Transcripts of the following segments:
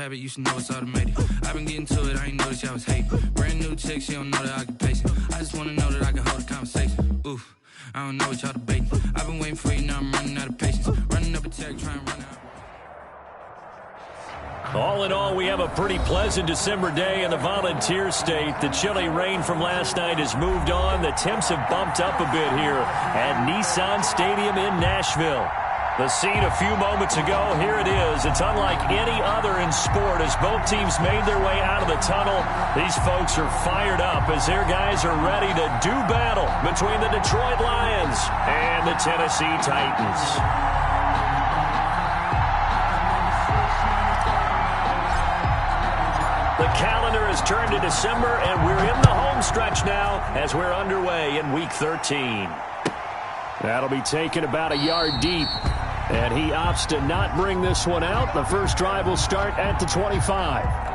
habit, you should know it's automated. I've been getting to it, I ain't noticed y'all was hating. Brand new chick, she don't know that I can pace it. I just wanna know that I can hold a conversation. Oof, I don't know what y'all debating. I've been waiting for you, now I'm running out of patience. Running up a check, trying to run out. All in all, we have a pretty pleasant December day in the Volunteer State. The chilly rain from last night has moved on. The temps have bumped up a bit here at Nissan Stadium in Nashville. The scene a few moments ago, here it is. It's unlike any other in sport as both teams made their way out of the tunnel. These folks are fired up as their guys are ready to do battle between the Detroit Lions and the Tennessee Titans. The calendar has turned to December, and we're in the home stretch now as we're underway in Week 13. That'll be taken about a yard deep, and he opts to not bring this one out. The first drive will start at the 25.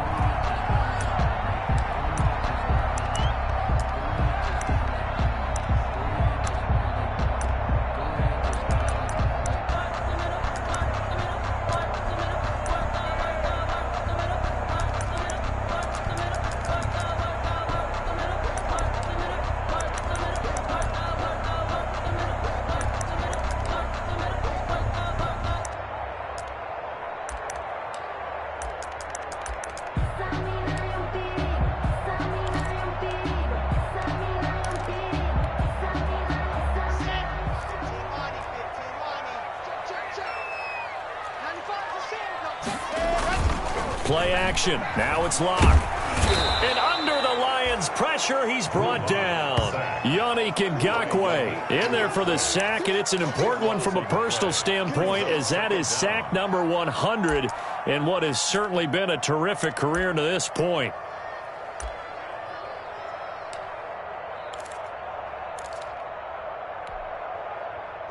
Play action. Now it's locked. And under the Lions' pressure, he's brought down. Yannick Ngakoue in there for the sack, and it's an important one from a personal standpoint as that is sack number 100 in what has certainly been a terrific career to this point.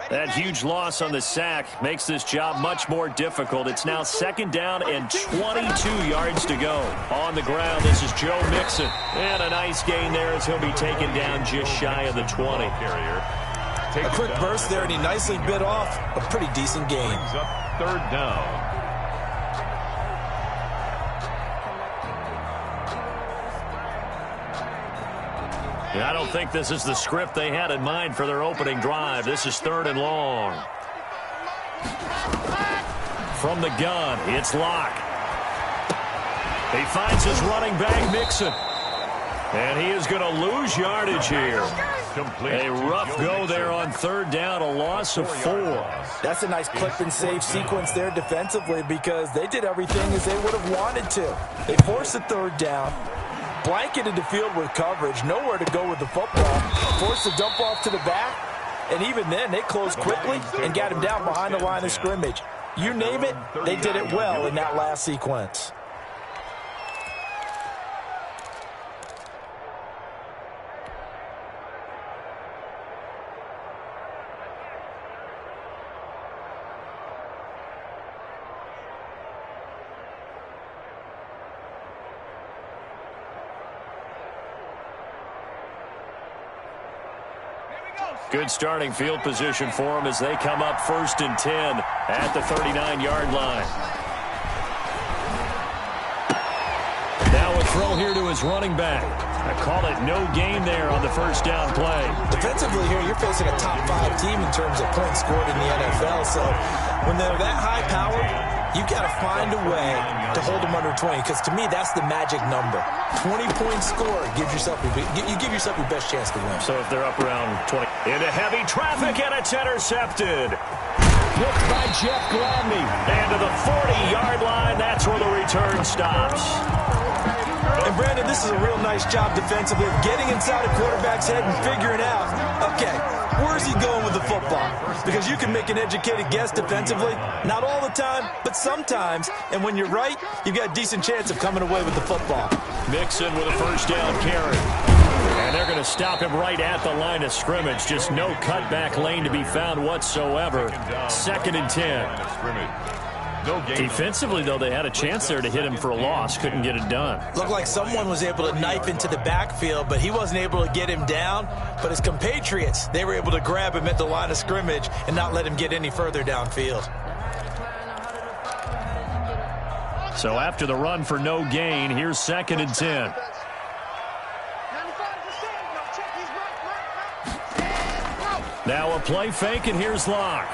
That huge loss on the sack makes this job much more difficult. It's now second down and 22 yards to go. On the ground, this is Joe Mixon. And a nice gain there as he'll be taken down just shy of the 20. A quick burst there, and he nicely bit off a pretty decent gain. Third down. I don't think this is the script they had in mind for their opening drive. This is third and long. From the gun, it's Locke. He finds his running back, Mixon. And he is going to lose yardage here. A rough go there on third down, a loss of 4. That's a nice clip and save sequence there defensively because they did everything as they would have wanted to. They forced the third down, blanketed the field with coverage, nowhere to go with the football, forced the dump off to the back, and even then they closed quickly and got him down behind the line of scrimmage. You name it, they did it well in that last sequence. Good starting field position for them as they come up 1st and 10 at the 39-yard line. Now a throw here to his running back. I call it no gain there on the first down play. Defensively here, you're facing a top 5 team in terms of points scored in the NFL. So when they're that high powered, you've got to find a way to hold them under 20, because to me, that's the magic number. 20-point score gives yourself you give yourself your best chance to win. So if they're up around 20. Into heavy traffic, and it's intercepted. Picked by Jeff Gladney. And to the 40-yard line, that's where the return stops. And Brandon, this is a real nice job defensively of getting inside a quarterback's head and figuring out, okay, where's he going with the football? Because you can make an educated guess defensively, not all the time, but sometimes. And when you're right, you've got a decent chance of coming away with the football. Mixon with a first down carry. And they're going to stop him right at the line of scrimmage. Just no cutback lane to be found whatsoever. 2nd and 10. Defensively, though, they had a chance there to hit him for a loss. Couldn't get it done. Looked like someone was able to knife into the backfield, but he wasn't able to get him down. But his compatriots, they were able to grab him at the line of scrimmage and not let him get any further downfield. So after the run for no gain, here's 2nd and 10. Now a play fake, and here's Locke.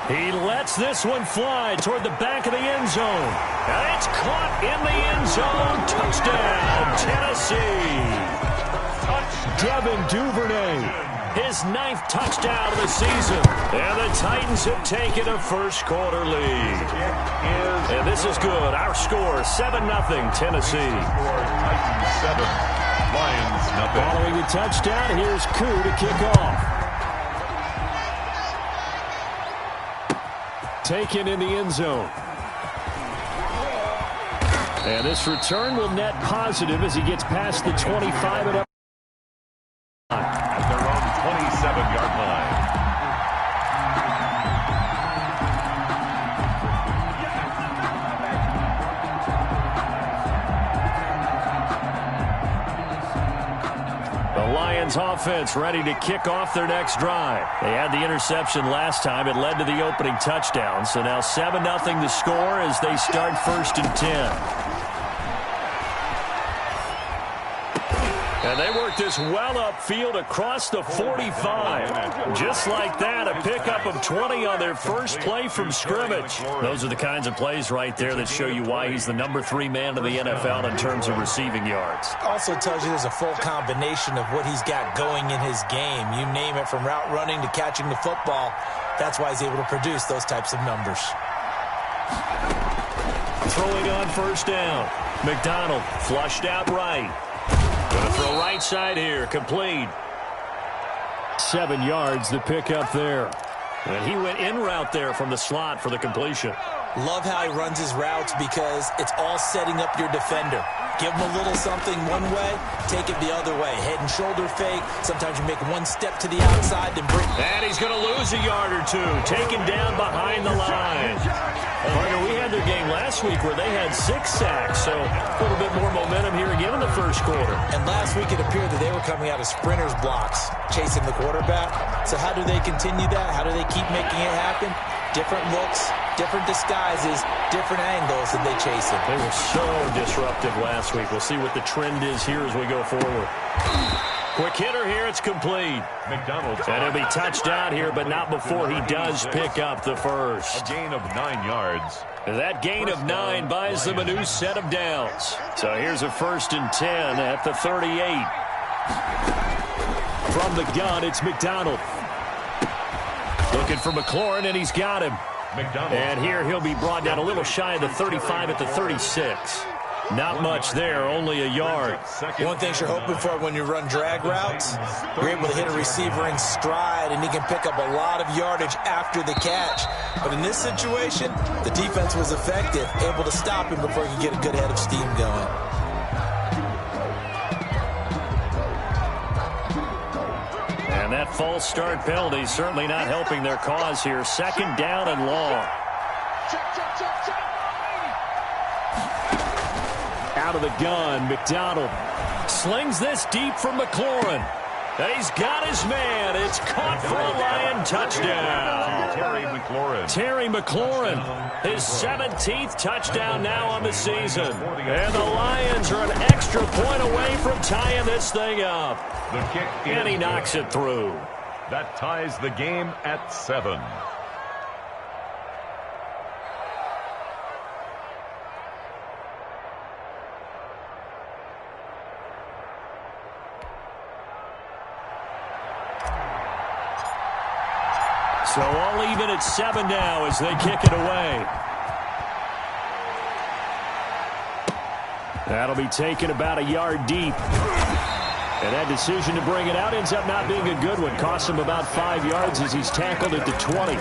He lets this one fly toward the back of the end zone. And it's caught in the end zone. Touchdown, Tennessee. Devin Duvernay, his 9th touchdown of the season. And the Titans have taken a first-quarter lead. And this is good. Our score, 7-0, Tennessee. Titans 7, Lions 0. Following the touchdown, here's Koo to kick off. Taken in the end zone. And this return will net positive as he gets past the 25 and up. At their own 27-yard line. The Lions offense ready to kick off their next drive. They had the interception last time. It led to the opening touchdown. So now 7-0 the score as they start 1st and 10. And they work this well upfield across the 45. Just like that, a pickup of 20 on their first play from scrimmage. Those are the kinds of plays right there that show you why he's the number 3 man in the NFL in terms of receiving yards. Also tells you there's a full combination of what he's got going in his game. You name it, from route running to catching the football. That's why he's able to produce those types of numbers. Throwing on 1st down. McDonald flushed out right. Going to throw right side here. Complete. 7 yards the pick up there. And he went in route there from the slot for the completion. Love how he runs his routes because it's all setting up your defender. Give him a little something one way, take it the other way. Head and shoulder fake. Sometimes you make one step to the outside, then bring. And he's going to lose a yard or two. Taken down behind the line. Partner, we had their game last week where they had 6 sacks, so a little bit more momentum here again in the first quarter. And last week it appeared that they were coming out of sprinters blocks, chasing the quarterback. So how do they continue that? How do they keep making it happen? Different looks, different disguises, different angles that they chase it. They were so disruptive last week. We'll see what the trend is here as we go forward. Quick hitter here. It's complete. McDonald. And it'll be touchdown here, but not before he does pick up the first. A gain of 9 yards. That gain of 9 buys them a new set of downs. So here's a 1st and 10 at the 38. From the gun, it's McDonald. Looking for McLaurin, and he's got him. McDonald. And here he'll be brought down a little shy of the 35 at the 36. Not much there, only a yard. One thing you're hoping for when you run drag routes, you're able to hit a receiver in stride, and he can pick up a lot of yardage after the catch. But in this situation, the defense was effective, able to stop him before he could get a good head of steam going. And that false start penalty certainly not helping their cause here. 2nd down and long. Out of the gun, McDonald slings this deep from McLaurin. He's got his man. It's caught for a Lion touchdown. Terry McLaurin, his 17th touchdown now on the season. And the Lions are an extra point away from tying this thing up. The kick, and he knocks it through. That ties the game at 7. So all even at 7 now as they kick it away. That'll be taken about a yard deep. And that decision to bring it out ends up not being a good one. Costs him about 5 yards as he's tackled at the 20.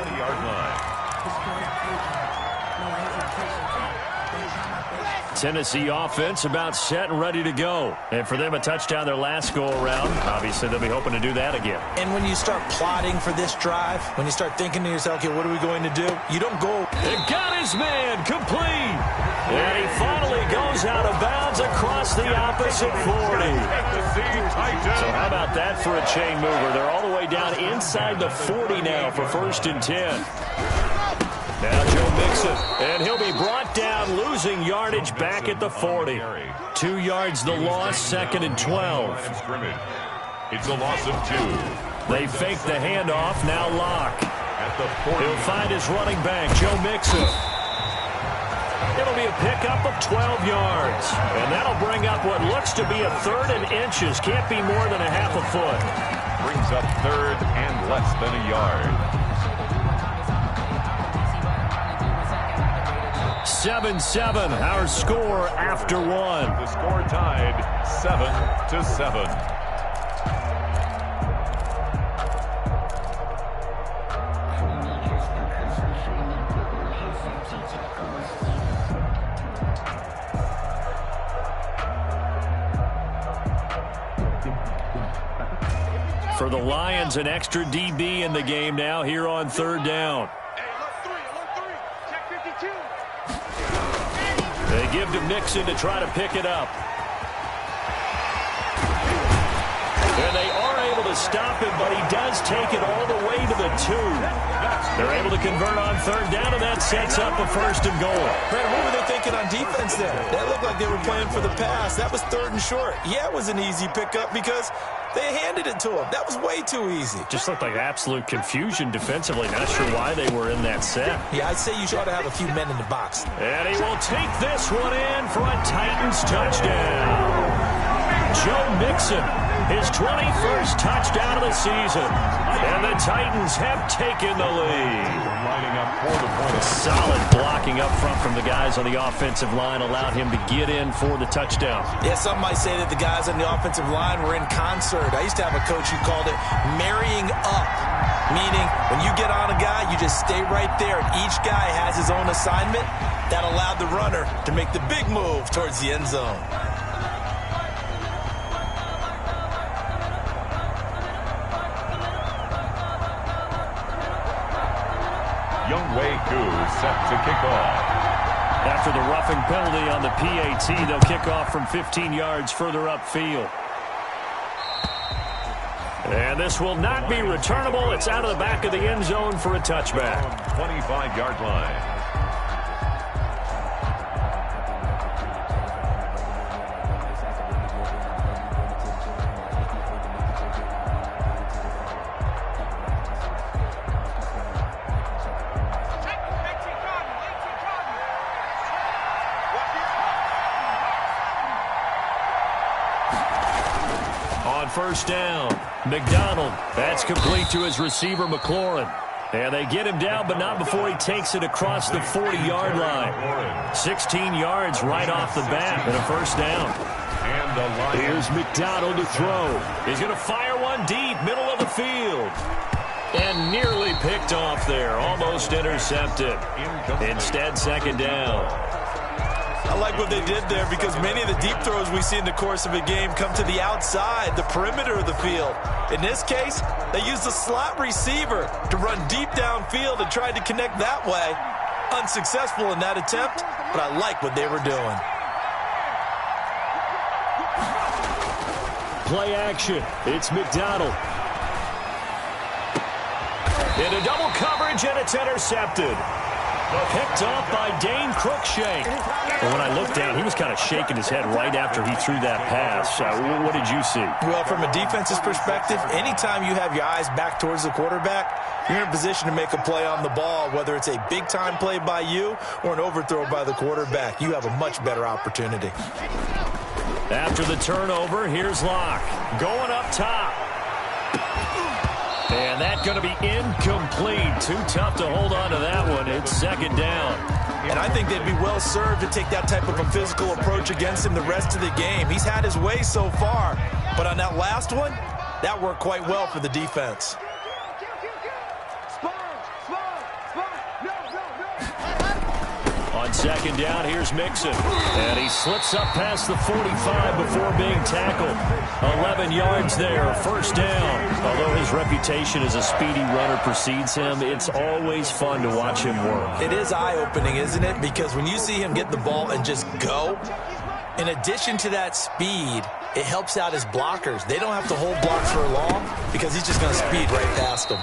Tennessee offense about set and ready to go. And for them, a touchdown their last go-around. Obviously, they'll be hoping to do that again. And when you start plotting for this drive, when you start thinking to yourself, okay, what are we going to do? You don't go. It got his man complete. And he finally goes out of bounds across the opposite 40. So how about that for a chain mover? They're all the way down inside the 40 now for 1st and 10. Now Joe Mixon Mixon. And he'll be brought down, losing yardage back at the 40. 2 yards the loss, 2nd and 12. It's a loss of 2. They fake the handoff, now Locke. He'll find his running back, Joe Mixon. It'll be a pickup of 12 yards. And that'll bring up what looks to be a 3rd and inches. Can't be more than a half a foot. Brings up 3rd and less than a yard. 7-7, our score after 1. The score tied 7-7. For the Lions, an extra DB in the game now here on 3rd down. They give to Mixon to try to pick it up. And they are able to stop him, but he does take it all the way to the 2. They're able to convert on 3rd down, and that sets up a 1st and goal. Brad, what were they thinking on defense there? That looked like they were playing for the pass. That was 3rd and short. Yeah, it was an easy pickup because they handed it to him. That was way too easy. Just looked like absolute confusion defensively. Not sure why they were in that set. Yeah, I'd say you ought to have a few men in the box. And he will take this one in for a Titans touchdown. Joe Mixon, his 21st touchdown of the season. And the Titans have taken the lead. Lining up for the point. Solid blocking up front from the guys on the offensive line allowed him to get in for the touchdown. Yeah, some might say that the guys on the offensive line were in concert. I used to have a coach who called it marrying up, meaning when you get on a guy, you just stay right there, and each guy has his own assignment. That allowed the runner to make the big move towards the end zone. Set to kick off. After the roughing penalty on the PAT, they'll kick off from 15 yards further upfield. And this will not be returnable. It's out of the back of the end zone for a touchback. 25-yard line. First down. McDonald. That's complete to his receiver, McLaurin. And they get him down, but not before he takes it across the 40-yard line. 16 yards right off the bat and a first down. Here's McDonald to throw. He's going to fire one deep, middle of the field. And nearly picked off there. Almost intercepted. Instead, second down. I like what they did there because many of the deep throws we see in the course of a game come to the outside, the perimeter of the field. In this case, they used a slot receiver to run deep downfield and tried to connect that way. Unsuccessful in that attempt, but I like what they were doing. Play action. It's McDonald. Into double coverage, and it's intercepted. Picked off by Dane Cruikshank. And when I looked down, he was kind of shaking his head right after he threw that pass. What did you see? Well, from a defense's perspective, anytime you have your eyes back towards the quarterback, you're in a position to make a play on the ball, whether it's a big-time play by you or an overthrow by the quarterback. You have a much better opportunity. After the turnover, here's Locke. Going up top. And that's going to be incomplete. Too tough to hold on to that one. It's second down. And I think they'd be well served to take that type of a physical approach against him the rest of the game. He's had his way so far. But on that last one, that worked quite well for the defense. On second down, here's Mixon. And he slips up past the 45 before being tackled. 11 yards there, first down. Although his reputation as a speedy runner precedes him, it's always fun to watch him work. It is eye-opening, isn't it? Because when you see him get the ball and just go, in addition to that speed, it helps out his blockers. They don't have to hold blocks for long because he's just going to speed right past them.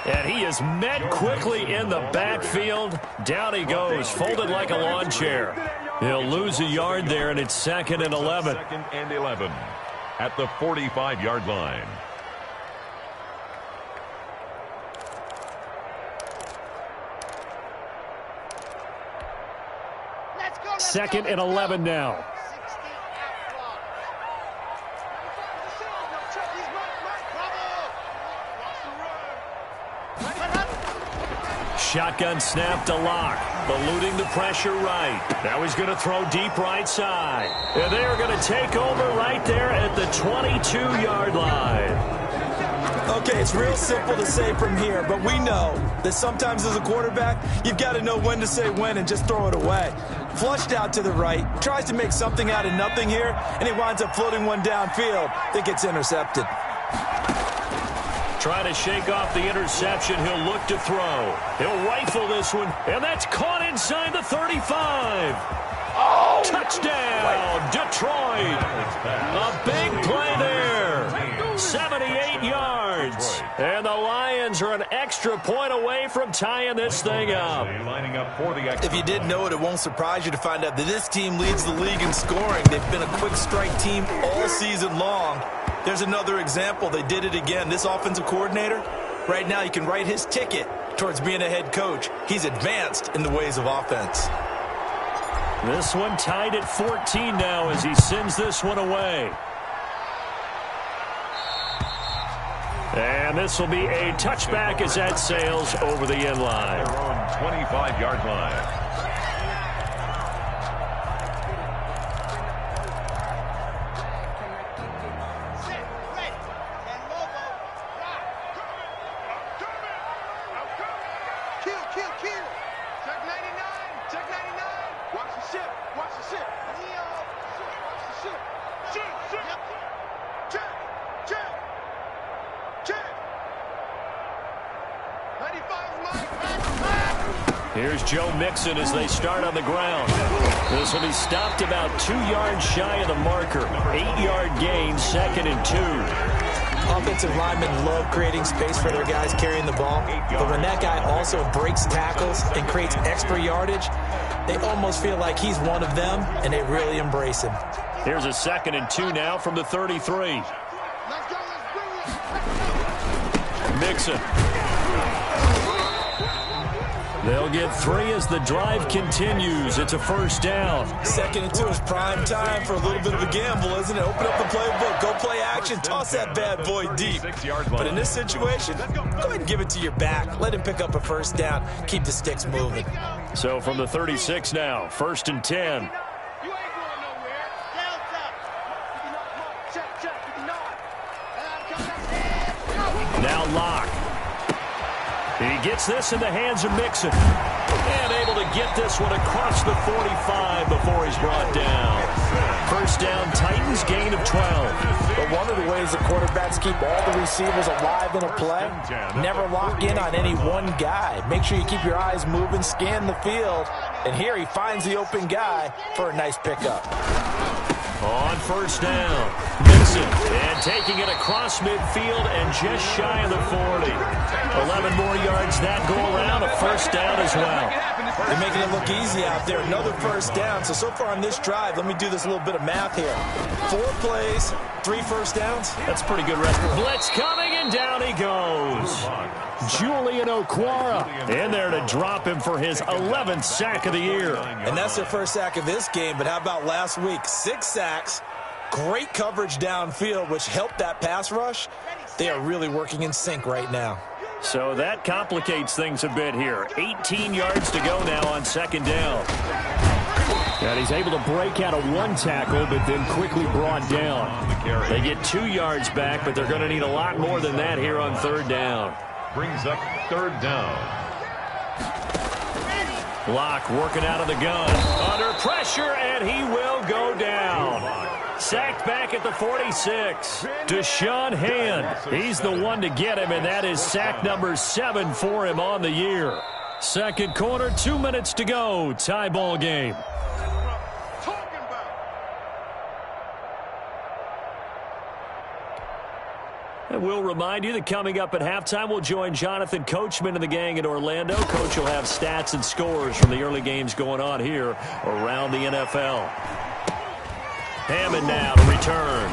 And he is met quickly in the backfield. Down he goes, folded like a lawn chair. He'll lose a yard there, and it's 2nd and 11. 2nd and 11 at the 45-yard line. Second and 11 now. Shotgun snap to Locke. Eluding the pressure right. Now he's going to throw deep right side. And they are going to take over right there at the 22-yard line. Okay, it's real simple to say from here, but we know that sometimes as a quarterback, you've got to know when to say when and just throw it away. Flushed out to the right, tries to make something out of nothing here, and he winds up floating one downfield that gets intercepted. Trying to shake off the interception. He'll look to throw. He'll rifle this one, and that's caught inside the 35. Oh, touchdown, Detroit. A big play there. 78 yards. And the Lions are an extra point away from tying this thing up. If you didn't know it, it won't surprise you to find out that this team leads the league in scoring. They've been a quick strike team all season long. There's another example. They did it again. This offensive coordinator, right now you can write his ticket towards being a head coach. He's advanced in the ways of offense. This one tied at 14 now as he sends this one away. And this will be a touchback as that sails over the end line. Their own 25-yard line. Here's Joe Mixon as they start on the ground. This will be stopped about 2 yards shy of the marker. 8-yard gain, 2nd and 2. Offensive linemen love creating space for their guys carrying the ball. But when that guy also breaks tackles and creates extra yardage, they almost feel like he's one of them, and they really embrace him. Here's a 2nd and 2 now from the 33. Mixon. They'll get 3 as the drive continues. It's a first down. 2nd and 2 is prime time for a little bit of a gamble, isn't it? Open up the playbook, go play action, toss that bad boy deep. But in this situation, go ahead and give it to your back. Let him pick up a first down. Keep the sticks moving. So from the 36 now, 1st and 10. Now Locke. He gets this in the hands of Mixon. And able to get this one across the 45 before he's brought down. First down, Titans, gain of 12. But one of the ways the quarterbacks keep all the receivers alive in a play, never lock in on any one guy. Make sure you keep your eyes moving, scan the field. And here he finds the open guy for a nice pickup. On first down, Mixon, and taking it across midfield and just shy of the 40. 11 more yards that go around, a first down as well. They're making it look easy out there. Another first down. So far on this drive, let me do this little bit of math here. 4 plays, 3 first downs. That's pretty good rest. Blitz coming, and down he goes. Julian Okwara in there to drop him for his 11th sack of the year. And that's their first sack of this game, but how about last week? 6 sacks, great coverage downfield, which helped that pass rush. They are really working in sync right now. So that complicates things a bit here. 18 yards to go now on 2nd down. And he's able to break out of 1 tackle, but then quickly brought down. They get 2 yards back, but they're going to need a lot more than that here on 3rd down. Brings up 3rd down. Locke working out of the gun. Under pressure, and he will go down. Sacked back at the 46. Deshaun Hand. He's the one to get him, and that is sack number 7 for him on the year. 2nd quarter, 2 minutes to go. Tie ball game. And we'll remind you that coming up at halftime, we'll join Jonathan Coachman and the gang in Orlando. Coach will have stats and scores from the early games going on here around the NFL. Hammond now to return.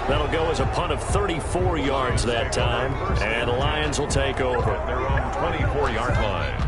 That'll go as a punt of 34 yards that time, and the Lions will take over. At their own 24-yard line.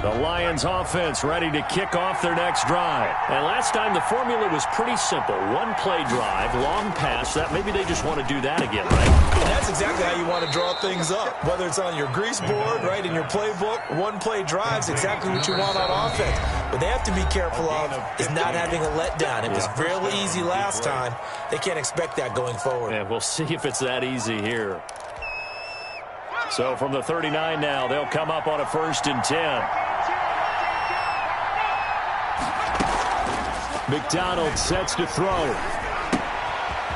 The Lions offense ready to kick off their next drive. And last time the formula was pretty simple. One play drive, long pass. That maybe they just want to do that again, right? And that's exactly how you want to draw things up. Whether it's on your grease board, right, in your playbook, one play drive's exactly what you want on offense. What they have to be careful of is not having a letdown. It was fairly easy last time. They can't expect that going forward. And we'll see if it's that easy here. So from the 39 now, they'll come up on a 1st and 10. McDonald sets to throw.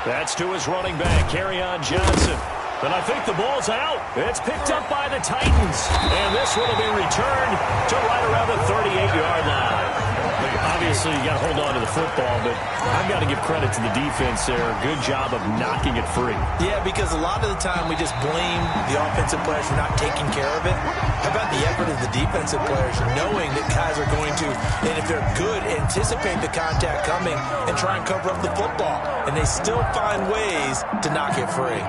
That's to his running back, Kerryon Johnson. And I think the ball's out. It's picked up by the Titans. And this one will be returned to right around the 38-yard line. Obviously, you got to hold on to the football, but I've got to give credit to the defense there. Good job of knocking it free. Yeah, because a lot of the time we just blame the offensive players for not taking care of it. How about the effort of the defensive players knowing that guys are going to, and if they're good, anticipate the contact coming and try and cover up the football. And they still find ways to knock it free.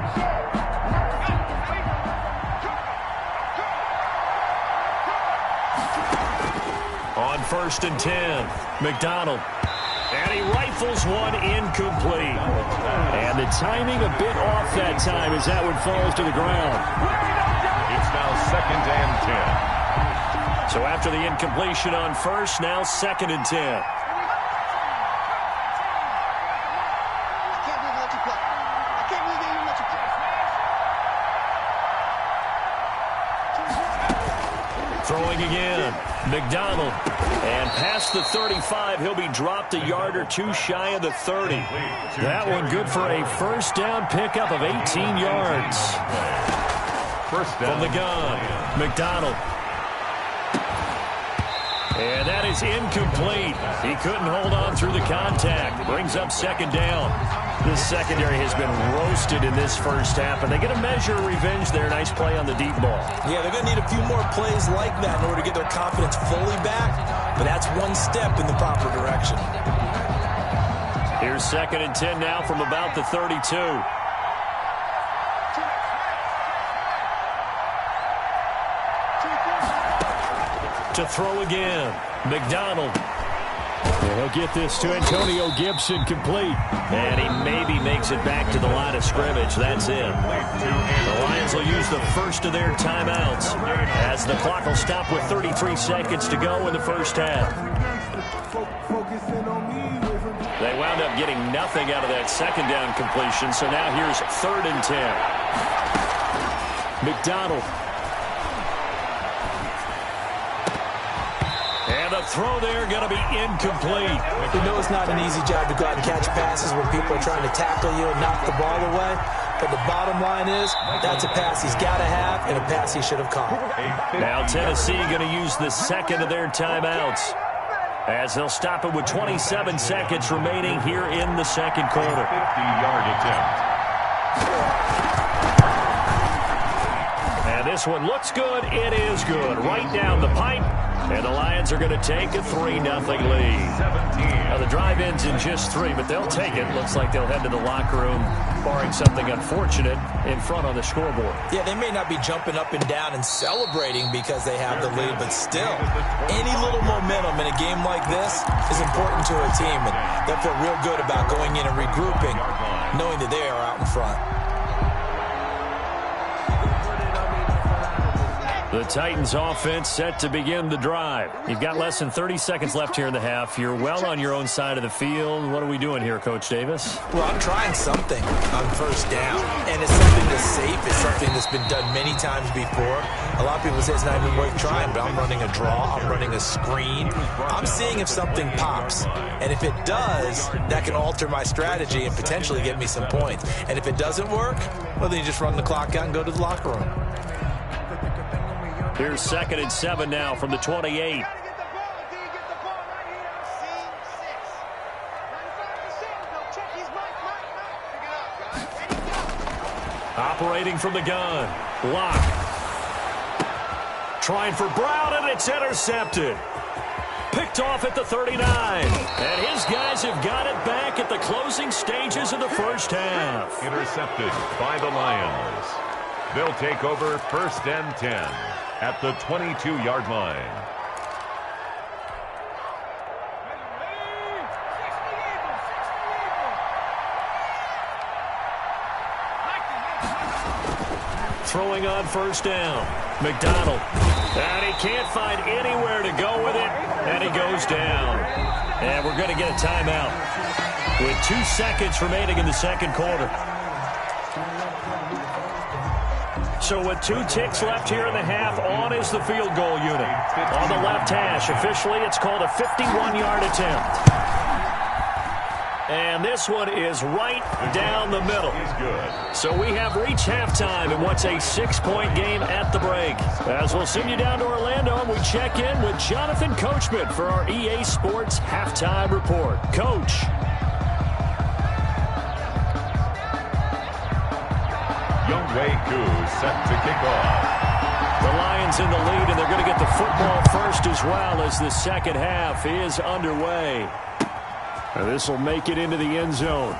On 1st and 10, McDonald. And he rifles one incomplete. And the timing a bit off that time as that one falls to the ground. It's now 2nd and 10. So after the incompletion on 1st, now 2nd and 10. Throwing again, McDonald. And past the 35, he'll be dropped a yard or two shy of the 30. That one good for a 1st down pickup of 18 yards. First down. From the gun, McDonald. And that is incomplete. He couldn't hold on through the contact. Brings up 2nd down. This secondary has been roasted in this 1st half, and they get a measure of revenge there. Nice play on the deep ball. Yeah, they're going to need a few more plays like that in order to get their confidence fully back, but that's one step in the proper direction. Here's 2nd and 10 now from about the 32. To throw again, McDonald. And he'll get this to Antonio Gibson complete. And he maybe makes it back to the line of scrimmage. That's it. The Lions will use the first of their timeouts as the clock will stop with 33 seconds to go in the 1st half. They wound up getting nothing out of that 2nd down completion. So now here's 3rd and 10. McDonald. And the throw there going to be incomplete. You know it's not an easy job to go out and catch passes when people are trying to tackle you and knock the ball away. But the bottom line is, that's a pass he's got to have and a pass he should have caught. Now Tennessee going to use the 2nd of their timeouts as they'll stop it with 27 seconds remaining here in the 2nd quarter. 50-yard attempt. And this one looks good. It is good. Right down the pipe. And the Lions are going to take a 3-0 lead. Now the drive ends in just 3, but they'll take it. Looks like they'll head to the locker room, barring something unfortunate, in front on the scoreboard. Yeah, they may not be jumping up and down and celebrating because they have the lead, but still, any little momentum in a game like this is important to a team, and they'll feel real good about going in and regrouping, knowing that they are out in front. The Titans offense set to begin the drive. You've got less than 30 seconds left here in the half. You're well on your own side of the field. What are we doing here, Coach Davis? Well, I'm trying something on first down, and it's something that's safe. It's something that's been done many times before. A lot of people say it's not even worth trying, but I'm running a draw. I'm running a screen. I'm seeing if something pops, and if it does, that can alter my strategy and potentially get me some points. And if it doesn't work, well, then you just run the clock out and go to the locker room. Here's 2nd and 7 now from the 28. Operating from the gun. Lock. Trying for Brown, and it's intercepted. Picked off at the 39. And his guys have got it back at the closing stages of the first half. Intercepted by the Lions. They'll take over 1st and 10 at the 22-yard line. Throwing on first down. McDonald. And he can't find anywhere to go with it. And he goes down. And we're going to get a timeout with 2 seconds remaining in the second quarter. So with 2 ticks left here in the half, on is the field goal unit. On the left hash, officially it's called a 51-yard attempt. And this one is right down the middle. So we have reached halftime in what's a 6-point game at the break. As we'll send you down to Orlando, and we check in with Jonathan Coachman for our EA Sports Halftime Report. Coach. Younghoe Koo set to kick off. The Lions in the lead, and they're going to get the football first as well as the second half is underway. This will make it into the end zone.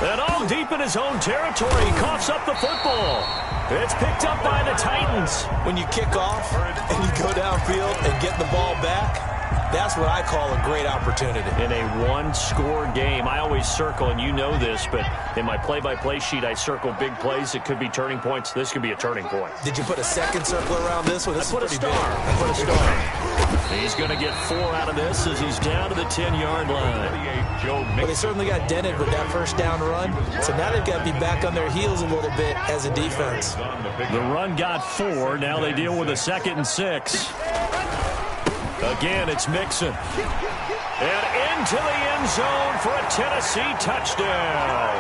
And all deep in his own territory, he coughs up the football. It's picked up by the Titans. When you kick off and you go downfield and get the ball back, that's what I call a great opportunity. In a one-score game, I always circle, and you know this, but in my play-by-play sheet, I circle big plays. It could be turning points. This could be a turning point. Did you put a second circle around this one? This I put a star. I put a star. He's going to get 4 out of this as he's down to the 10-yard line. Well, they certainly got dented with that first down run, so now they've got to be back on their heels a little bit as a defense. The run got 4. Now they deal with a 2nd and 6. Again, it's Mixon. And into the end zone for a Tennessee touchdown.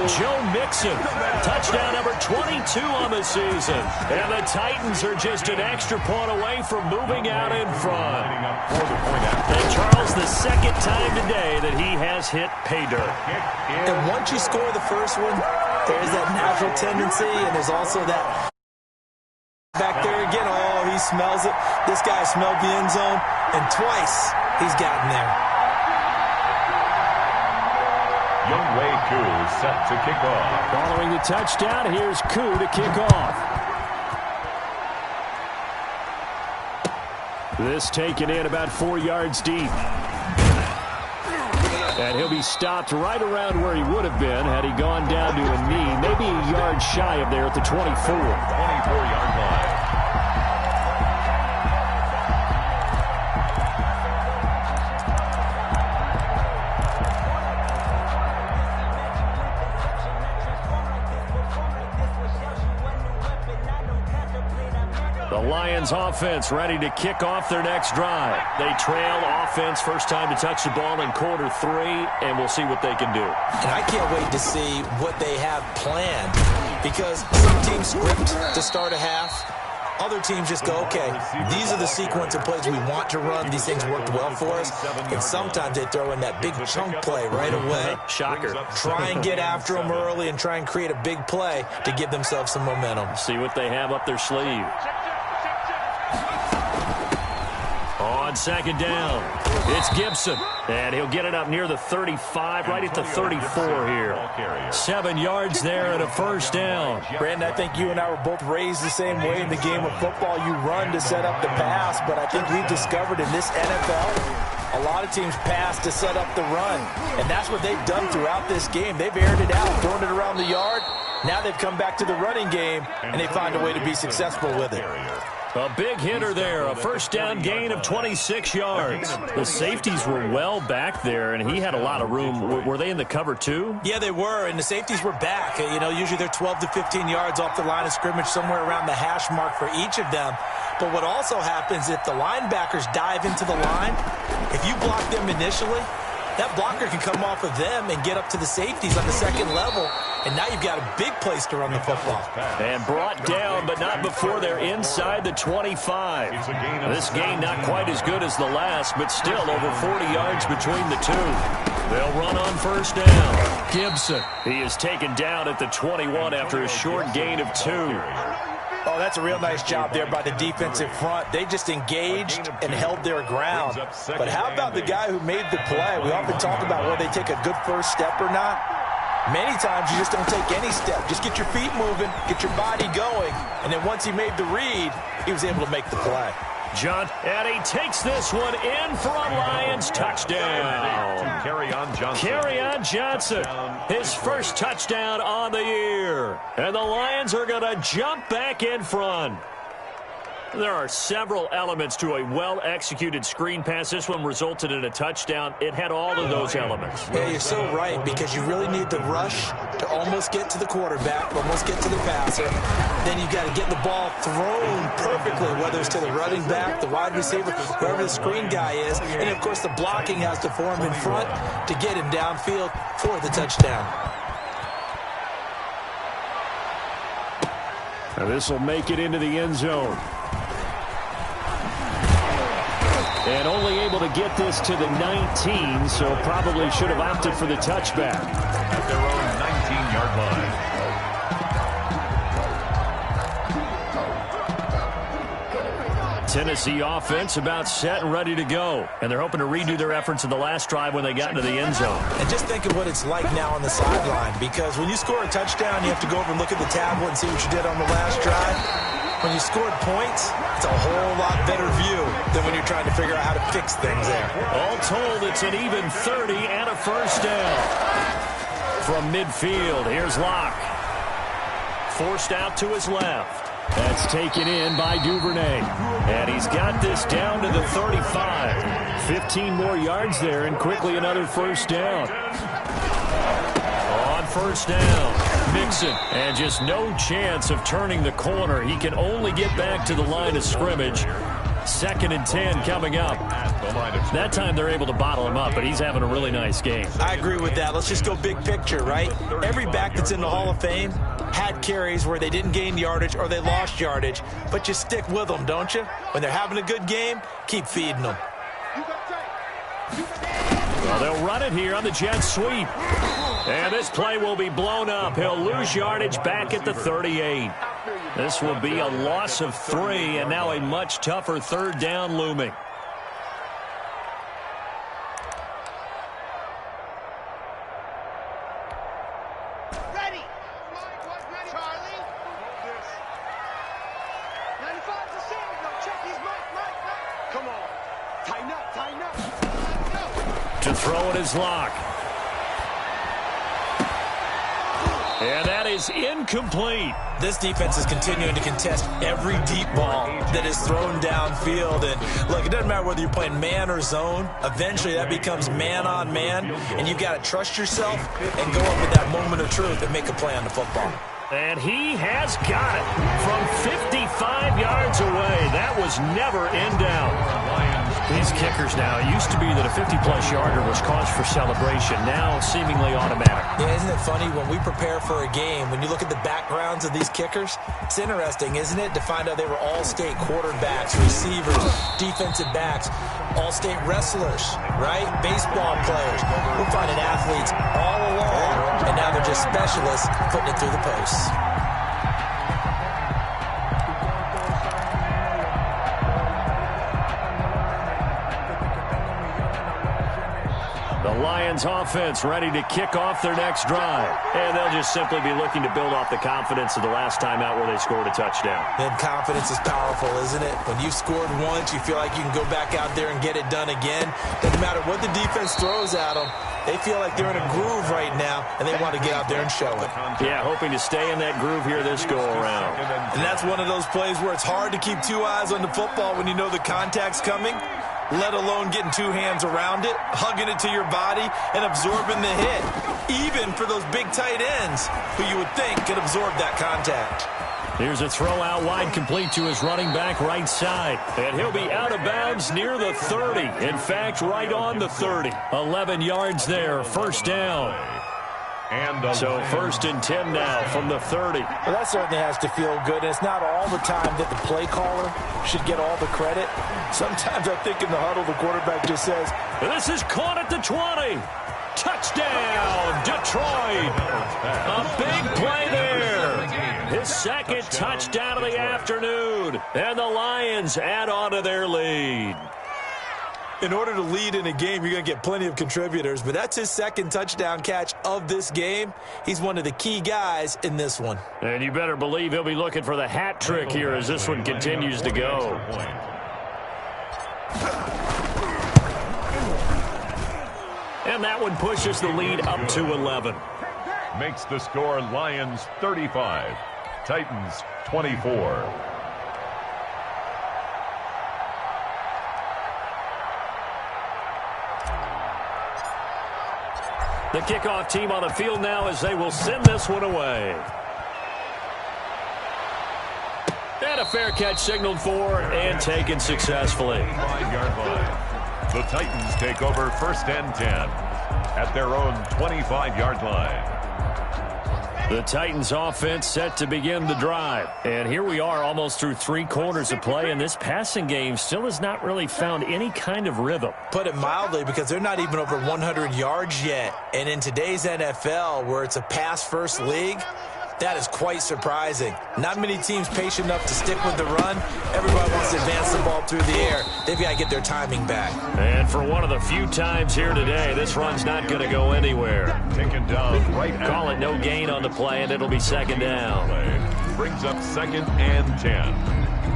Joe Mixon, touchdown number 22 on the season. And the Titans are just an extra point away from moving out in front. And Charles, the 2nd time today that he has hit pay dirt. And once you score the first one, there's that natural tendency, and there's also that back there again. Oh, he smells it. This guy smelled the end zone, and twice he's gotten there. Younghoe Koo set to kick off. Following the touchdown, here's Koo to kick off. This taken in about 4 yards deep. And he'll be stopped right around where he would have been had he gone down to a knee, maybe a yard shy of there at the 24. 24-yard line. The Lions offense ready to kick off their next drive. They trail offense first time to touch the ball in quarter 3, and we'll see what they can do. And I can't wait to see what they have planned, because some teams script to start a half. Other teams just go, okay, these are the sequence of plays we want to run. These things worked well for us. And sometimes they throw in that big chunk play right away. Shocker. Try and get after them early and try and create a big play to give themselves some momentum. See what they have up their sleeve. On 2nd down, it's Gibson. And he'll get it up near the 35, right at the 34 here. 7 yards there and a first down. Brandon, I think you and I were both raised the same way in the game of football. You run to set up the pass, but I think we've discovered in this NFL, a lot of teams pass to set up the run. And that's what they've done throughout this game. They've aired it out, thrown it around the yard. Now they've come back to the running game, and they find a way to be successful with it. A big hitter there, a first down gain of 26 yards. The safeties were well back there, and he had a lot of room. Were they in the cover too? Yeah, they were, and the safeties were back. You know, usually they're 12 to 15 yards off the line of scrimmage, somewhere around the hash mark for each of them. But what also happens if the linebackers dive into the line, if you block them initially, that blocker can come off of them and get up to the safeties on the second level, and now you've got a big place to run the football. And brought down, but not before they're inside the 25. This gain not quite as good as the last, but still over 40 yards between the two. They'll run on first down. Gibson. He is taken down at the 21 after a short gain of 2. Oh, that's a real nice job there by the defensive front. They just engaged and held their ground. But how about the guy who made the play? We often talk about whether they take a good first step or not. Many times you just don't take any step. Just get your feet moving, get your body going, and then once he made the read, he was able to make the play. John, and he takes this one in for a Lions touchdown. Kerryon Johnson, his first touchdown on the year. And the Lions are going to jump back in front. There are several elements to a well-executed screen pass. This one resulted in a touchdown. It had all of those elements. Yeah, you're so right, because you really need the rush to almost get to the quarterback, almost get to the passer. Then you've got to get the ball thrown perfectly, whether it's to the running back, the wide receiver, whoever the screen guy is. And, of course, the blocking has to form in front to get him downfield for the touchdown. Now this will make it into the end zone. And only able to get this to the 19, so probably should have opted for the touchback. At their own 19-yard line. Tennessee offense about set and ready to go. And they're hoping to redo their efforts in the last drive when they got into the end zone. And just think of what it's like now on the sideline, because when you score a touchdown, you have to go over and look at the tablet and see what you did on the last drive. When you scored points, it's a whole lot better view than when you're trying to figure out how to fix things there. All told, it's an even 30 and a first down. From midfield, here's Locke. Forced out to his left. That's taken in by Duvernay. And he's got this down to the 35. 15 more yards there, and quickly another first down. On first down, Mixon, and just no chance of turning the corner. He can only get back to the line of scrimmage. 2nd and 10 coming up. That time they're able to bottle him up, but he's having a really nice game. I agree with that. Let's just go big picture, right? Every back that's in the Hall of Fame had carries where they didn't gain yardage or they lost yardage, but you stick with them, don't you? When they're having a good game, keep feeding them. Well, they'll run it here on the jet sweep. And this play will be blown up. He'll lose yardage back at the 38. This will be a loss of 3, and now a much tougher third down looming. Ready. Charlie. 95 to 7. Check his mic. Come on. Tighten up. To throw it is Locke. And that is incomplete. This defense is continuing to contest every deep ball that is thrown downfield. And look, it doesn't matter whether you're playing man or zone. Eventually that becomes man on man, and you've got to trust yourself and go up at that moment of truth and make a play on the football. And he has got it from 55 yards away. That was never in doubt. These kickers now, it used to be that a 50-plus yarder was cause for celebration. Now seemingly automatic. Yeah, isn't it funny when we prepare for a game, when you look at the backgrounds of these kickers, it's interesting, isn't it, to find out they were all-state quarterbacks, receivers, defensive backs, all-state wrestlers, right? Baseball players. We're finding athletes all along, and now they're just specialists putting it through the posts. The Lions offense ready to kick off their next drive. And they'll just simply be looking to build off the confidence of the last time out where they scored a touchdown. And confidence is powerful, isn't it? When you've scored once, you feel like you can go back out there and get it done again. Doesn't matter what the defense throws at them. They feel like they're in a groove right now, and they want to get out there and show it. Yeah, hoping to stay in that groove here this go-around. And that's one of those plays where it's hard to keep two eyes on the football when you know the contact's coming, let alone getting two hands around it, hugging it to your body, and absorbing the hit, even for those big tight ends who you would think could absorb that contact. Here's a throw out wide, complete to his running back right side. And he'll be out of bounds near the 30. In fact, right on the 30. 11 yards there, first down. So 1st and 10 now from the 30. Well, that certainly has to feel good. And it's not all the time that the play caller should get all the credit. Sometimes I think in the huddle, the quarterback just says, this is caught at the 20. Touchdown, Detroit. A big play there. His second touchdown of the afternoon. And the Lions add on to their lead. In order to lead in a game, you're going to get plenty of contributors, but that's his second touchdown catch of this game. He's one of the key guys in this one. And you better believe he'll be looking for the hat trick here as this one continues to go. And that one pushes the lead up to 11. Makes the score Lions 35, Titans 24. The kickoff team on the field now as they will send this one away. And a fair catch signaled for and taken successfully. 5-yard line. The Titans take over 1st and 10 at their own 25-yard line. The Titans offense set to begin the drive. And here we are almost through 3 quarters of play, and this passing game still has not really found any kind of rhythm. Put it mildly, because they're not even over 100 yards yet. And in today's NFL, where it's a pass-first league, that is quite surprising. Not many teams patient enough to stick with the run. Everybody wants to advance the ball through the air. They've got to get their timing back. And for one of the few times here today, this run's not going to go anywhere. Taken down right. Call it no gain on the play, and it'll be 2nd down. Brings up 2nd and 10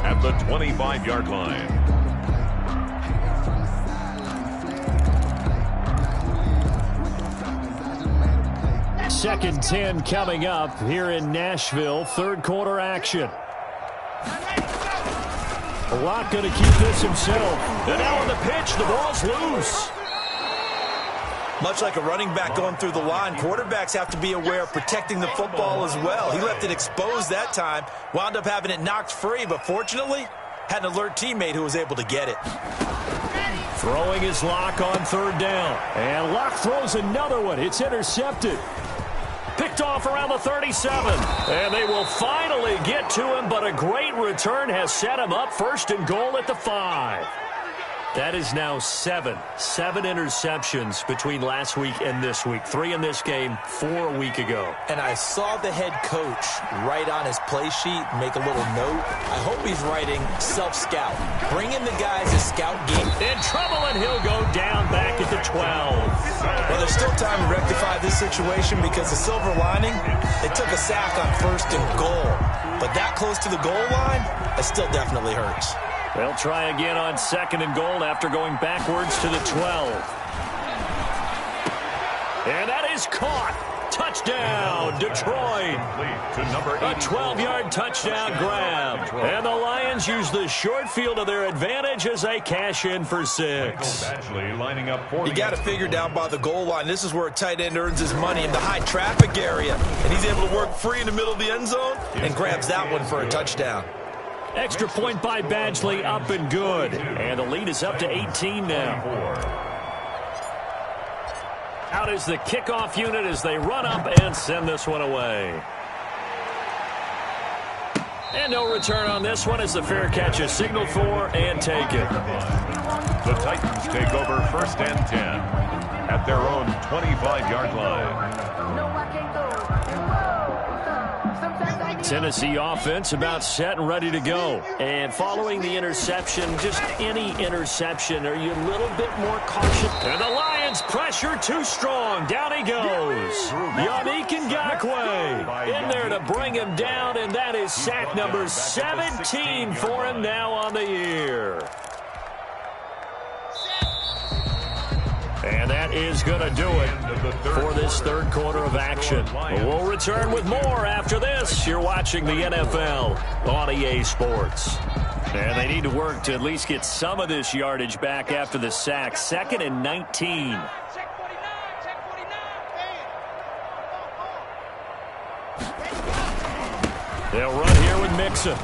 at the 25-yard line. Second 10 coming up here in Nashville. 3rd quarter action. Locke going to keep this himself. And now on the pitch, the ball's loose. Much like a running back going through the line, quarterbacks have to be aware of protecting the football as well. He left it exposed that time, wound up having it knocked free, but fortunately, had an alert teammate who was able to get it. Throwing his Locke on 3rd down. And Locke throws another one. It's intercepted. Picked off around the 37. And they will finally get to him, but a great return has set him up 1st and goal at the 5. That is now 7 interceptions between last week and this week. 3 in this game, 4 a week ago. And I saw the head coach write on his play sheet, make a little note. I hope he's writing self-scout. Bring in the guys to scout game. In trouble, and he'll go down back at the 12. Well, there's still time to rectify this situation because the silver lining, they took a sack on 1st and goal. But that close to the goal line, that still definitely hurts. They'll try again on 2nd and goal after going backwards to the 12. And that is caught. Touchdown, Detroit. A 12-yard touchdown grab. And the Lions use the short field to their advantage as they cash in for 6. You got to figure down by the goal line. This is where a tight end earns his money in the high traffic area. And he's able to work free in the middle of the end zone and grabs that one for a touchdown. Extra point by Badgley, up and good. And the lead is up to 18 now. Out is the kickoff unit as they run up and send this one away. And no return on this one as the fair catch is signaled for and taken. The Titans take over 1st and 10 at their own 25-yard line. Tennessee offense about set and ready to go. And following the interception, just any interception, are you a little bit more cautious? And the Lions pressure too strong. Down he goes. Yannick Ngakoue in there to bring him down, and that is sack number 17 for him now on the year. And that that is going to do it for this third quarter of action. We'll return with more after this. You're watching the NFL on EA Sports. And they need to work to at least get some of this yardage back after the sack. 2nd and 19. They'll run here with Mixon.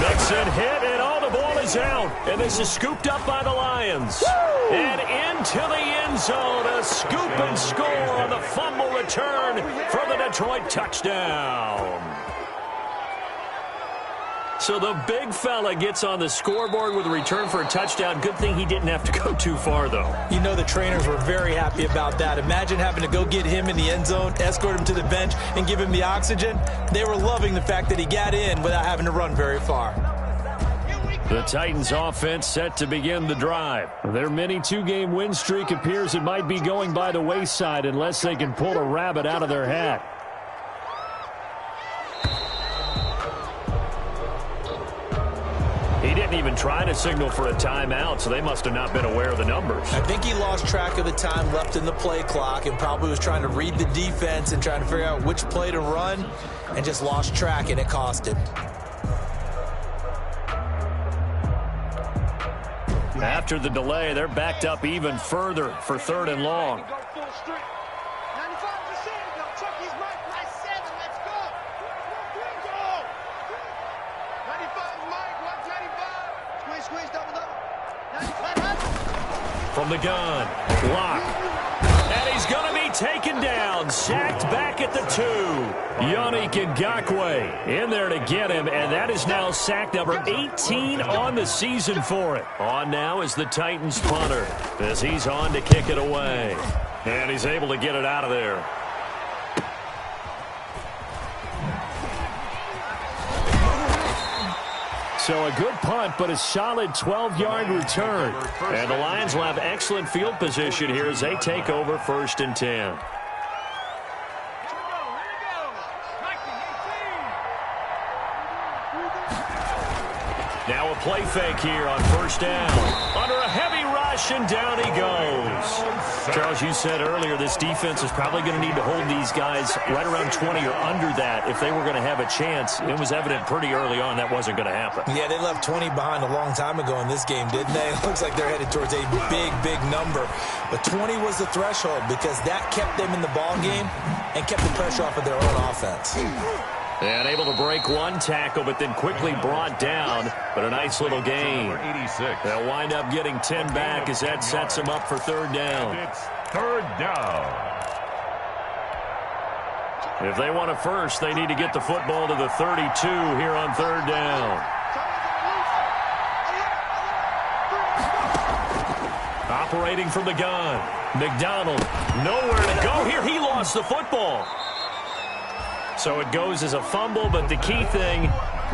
Mixon hit, and all the ball is out. And this is scooped up by the Lions. And into the end zone, a scoop and score on the fumble return for the Detroit touchdown. So the big fella gets on the scoreboard with a return for a touchdown. Good thing he didn't have to go too far, though. You know the trainers were very happy about that. Imagine having to go get him in the end zone, escort him to the bench, and give him the oxygen. They were loving the fact that he got in without having to run very far. The Titans offense set to begin the drive. Their mini two-game win streak appears it might be going by the wayside unless they can pull a rabbit out of their hat. He didn't even try to signal for a timeout, so they must have not been aware of the numbers. I think he lost track of the time left in the play clock and probably was trying to read the defense and trying to figure out which play to run and just lost track, and it cost him. After the delay, they're backed up even further for 3rd and long. From the gun, block, and he's going to be taken down, sacked back at the 2. Yannick Ngakoue in there to get him, and that is now sack number 18 on the season for it. On now is the Titans punter as he's on to kick it away, and he's able to get it out of there. So a good punt, but a solid 12-yard return. And the Lions will have excellent field position here as they take over 1st and 10. Now a play fake here on 1st down. Under a heavy rush, and down he goes. Charles, you said earlier this defense is probably going to need to hold these guys right around 20 or under that if they were going to have a chance. It was evident pretty early on that wasn't going to happen. Yeah, they left 20 behind a long time ago in this game, didn't they? It looks like they're headed towards a big, big number. But 20 was the threshold because that kept them in the ball game and kept the pressure off of their own offense. And able to break one tackle, but then quickly brought down. But a nice little gain. They'll wind up getting 10 back as that sets them up for 3rd down. It's 3rd down. If they want a first, they need to get the football to the 32 here on 3rd down. Operating from the gun. McDonald, nowhere to go here. He lost the football. So it goes as a fumble, but the key thing,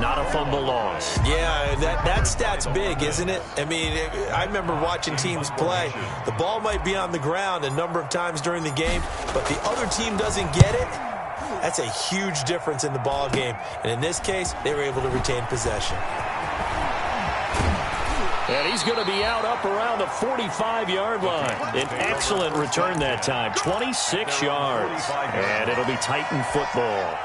not a fumble loss. Yeah, that stat's big, isn't it? I mean, I remember watching teams play. The ball might be on the ground a number of times during the game, but the other team doesn't get it. That's a huge difference in the ball game. And in this case, they were able to retain possession. And he's going to be out up around the 45-yard line. An excellent return that time, 26 yards. And it'll be Titan football.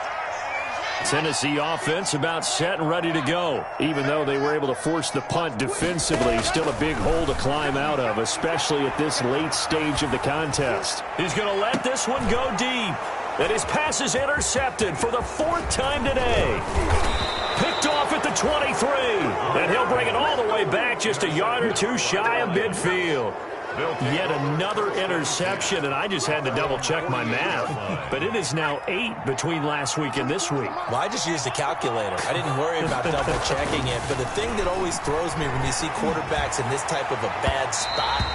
Tennessee offense about set and ready to go. Even though they were able to force the punt defensively, still a big hole to climb out of, especially at this late stage of the contest. He's going to let this one go deep. And his pass is intercepted for the 4th time today. Picked off at the 23. And he'll bring it all the way back just a yard or two shy of midfield. Yet another interception, and I just had to double-check my math. But it is now 8 between last week and this week. Well, I just used a calculator. I didn't worry about double-checking it. But the thing that always throws me when you see quarterbacks in this type of a bad spot,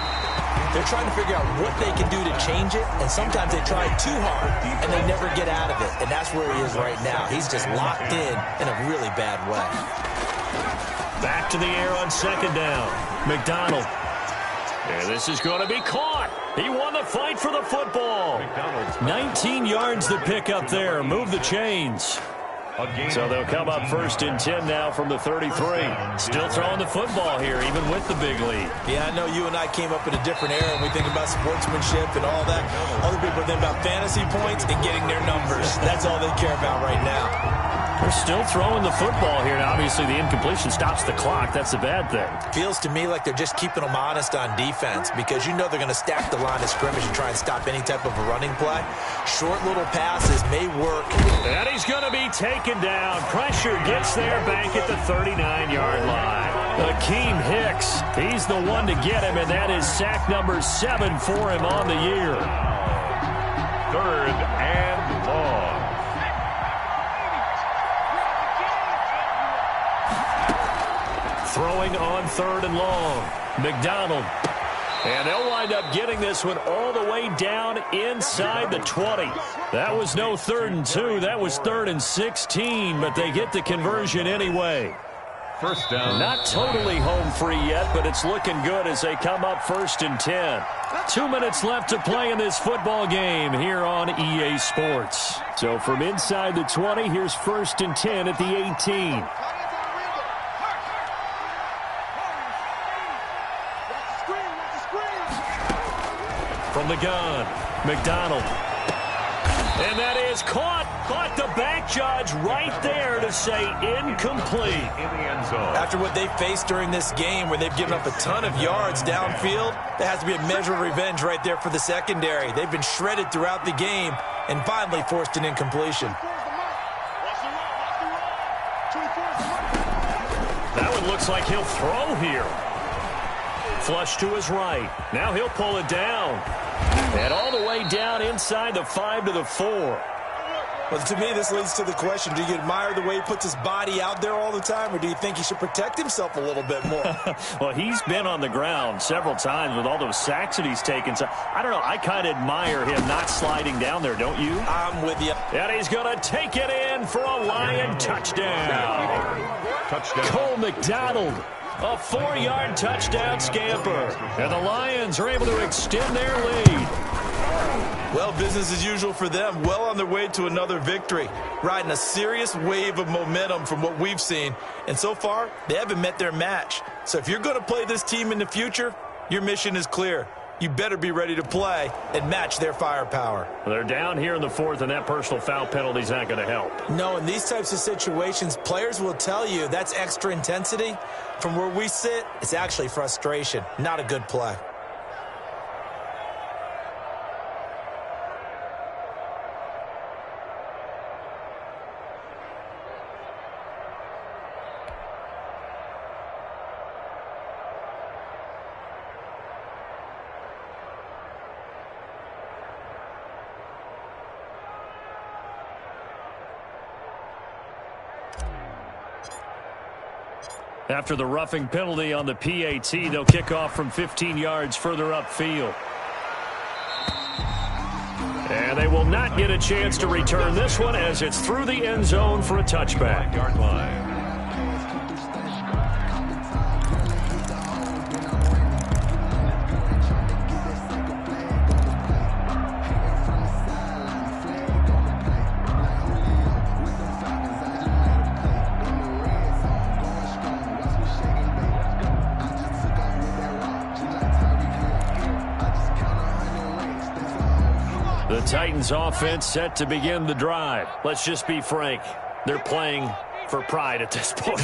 they're trying to figure out what they can do to change it, and sometimes they try too hard, and they never get out of it. And that's where he is right now. He's just locked in a really bad way. Back to the air on 2nd down. McDonald. And this is going to be caught. He won the fight for the football. 19 yards to pick up there. Move the chains. So they'll come up 1st and 10 now from the 33. Still throwing the football here, even with the big lead. Yeah, I know you and I came up in a different era, and we think about sportsmanship and all that. Other people think about fantasy points and getting their numbers. That's all they care about right now. They're still throwing the football here. Now, obviously, the incompletion stops the clock. That's a bad thing. Feels to me like they're just keeping them honest on defense because you know they're going to stack the line of scrimmage and try and stop any type of a running play. Short little passes may work. And he's going to be taken down. Pressure gets there back at the 39-yard line. Akeem Hicks, he's the one to get him, and that is sack number 7 for him on the year. 3rd and long. Throwing on 3rd and long. McDonald. And they'll wind up getting this one all the way down inside the 20. That was no 3rd and 2. That was 3rd and 16, but they get the conversion anyway. 1st down. Not totally home free yet, but it's looking good as they come up 1st and 10. 2 minutes left to play in this football game here on EA Sports. So from inside the 20, here's 1st and 10 at the 18. From the gun, McDonald. And that is caught. Caught the back judge right there to say incomplete. In the end zone. After what they faced during this game where they've given up a ton of yards downfield, there has to be a measure of revenge right there for the secondary. They've been shredded throughout the game and finally forced an incompletion. That one looks like he'll throw here. Flush to his right. Now he'll pull it down. And all the way down inside the 5 to the 4. Well, to me, this leads to the question, do you admire the way he puts his body out there all the time, or do you think he should protect himself a little bit more? Well, he's been on the ground several times with all those sacks that he's taken. So, I don't know, I kind of admire him not sliding down there, don't you? I'm with you. And he's going to take it in for a Lion touchdown. Touchdown. Cole McDonald. A 4-yard touchdown scamper. And the Lions are able to extend their lead. Well, business as usual for them. Well on their way to another victory. Riding a serious wave of momentum from what we've seen. And so far, they haven't met their match. So if you're going to play this team in the future, your mission is clear. You better be ready to play and match their firepower. They're down here in the 4th, and that personal foul penalty is not going to help. No, in these types of situations, players will tell you that's extra intensity. From where we sit, it's actually frustration, not a good play. After the roughing penalty on the PAT, they'll kick off from 15 yards further upfield. And they will not get a chance to return this one as it's through the end zone for a touchback. Yard line. The Titans offense set to begin the drive. Let's just be frank. They're playing for pride at this point.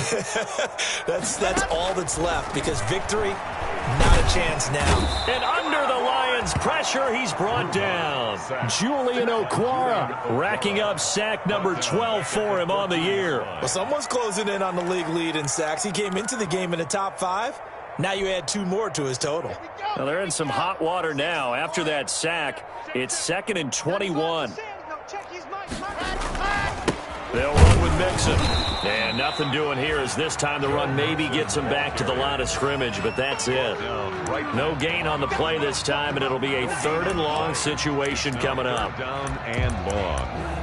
That's all that's left because victory, not a chance now. And under the Lions' pressure, he's brought down. Julian Okwara racking up sack number 12 for him on the year. Well, someone's closing in on the league lead in sacks. He came into the game in the top 5. Now you add 2 more to his total. Well, they're in some hot water now. After that sack, it's 2nd and 21. They'll run with Mixon. And nothing doing here as this time the run maybe gets him back to the line of scrimmage, but that's it. No gain on the play this time, and it'll be a 3rd and long situation coming up. Down and long.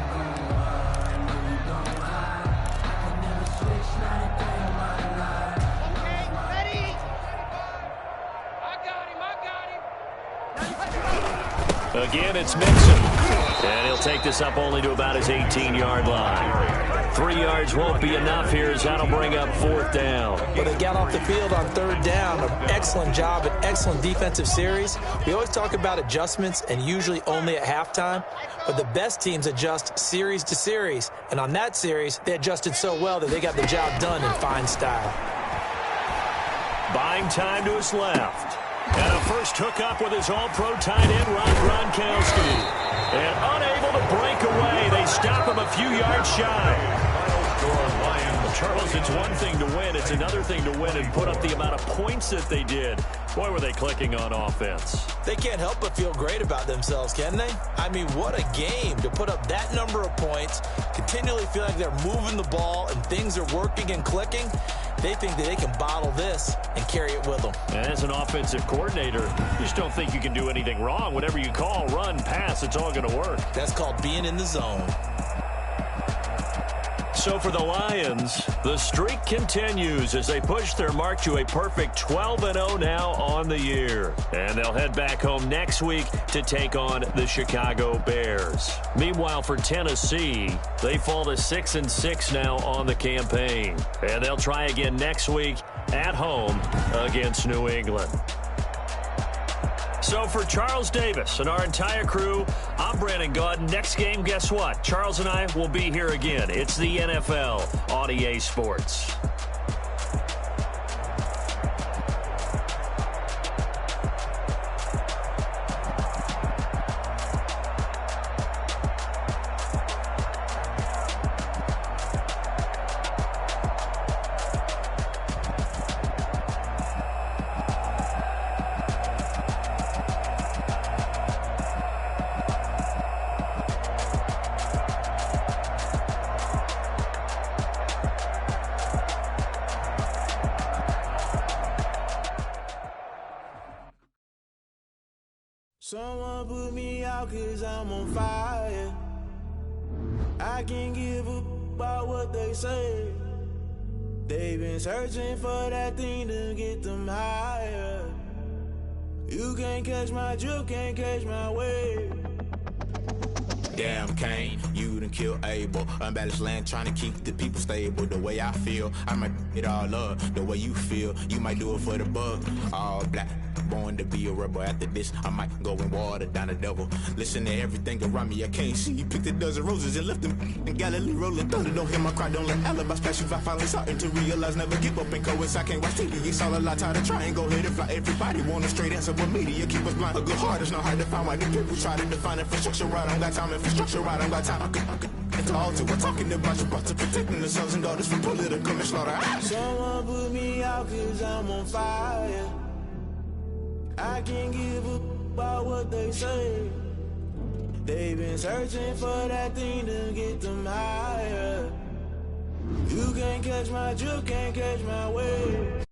Again, it's Mixon. And he'll take this up only to about his 18-yard line. 3 yards won't be enough here as that'll bring up 4th down. But they got off the field on 3rd down. An excellent job, an excellent defensive series. We always talk about adjustments and usually only at halftime. But the best teams adjust series to series. And on that series, they adjusted so well that they got the job done in fine style. Buying time to his left. And a first hookup with his all-pro tight end, Rob Gronkowski. And unable to break away, they stop him a few yards shy. Charles, it's one thing to win. It's another thing to win and put up the amount of points that they did. Boy, were they clicking on offense. They can't help but feel great about themselves, can they? I mean, what a game to put up that number of points, continually feel like they're moving the ball and things are working and clicking. They think that they can bottle this and carry it with them. And as an offensive coordinator, you just don't think you can do anything wrong. Whatever you call, run, pass, it's all going to work. That's called being in the zone. So for the Lions, the streak continues as they push their mark to a perfect 12-0 now on the year. And they'll head back home next week to take on the Chicago Bears. Meanwhile, for Tennessee, they fall to 6-6 now on the campaign. And they'll try again next week at home against New England. So for Charles Davis and our entire crew, I'm Brandon Gaud. Next game, guess what? Charles and I will be here again. It's the NFL on EA Sports. Someone put me out 'cause I'm on fire. I can't give up about what they say. They've been searching for that thing to get them higher. You can't catch my drift, can't catch my wave. Damn, Kane, you done killed Abel. Unbalanced land, trying to keep the people stable. The way I feel, I might it all up. The way you feel, you might do it for the bug. All black, born to be a rebel. After this, I might go and water down the devil. Listen to everything around me, I can't see. You picked a dozen roses and left them in Galilee rolling thunder. Don't hear my cry, don't let alibis flash. If I finally starting to realize, never give up and coerce. I can't watch TV, it's all a lot. Tired of trying, go ahead and fly. Everybody want a straight answer, but media keep us blind. A good heart is not hard to find. Why the people try to define infrastructure right? I don't got time, infrastructure right, I don't got time. I could talk to. We're talking about your to protecting the sons and daughters from political manslaughter. Someone put me out 'cause I'm on fire. I can't give up about what they say. They've been searching for that thing to get them higher. You can't catch my drift, can't catch my wave.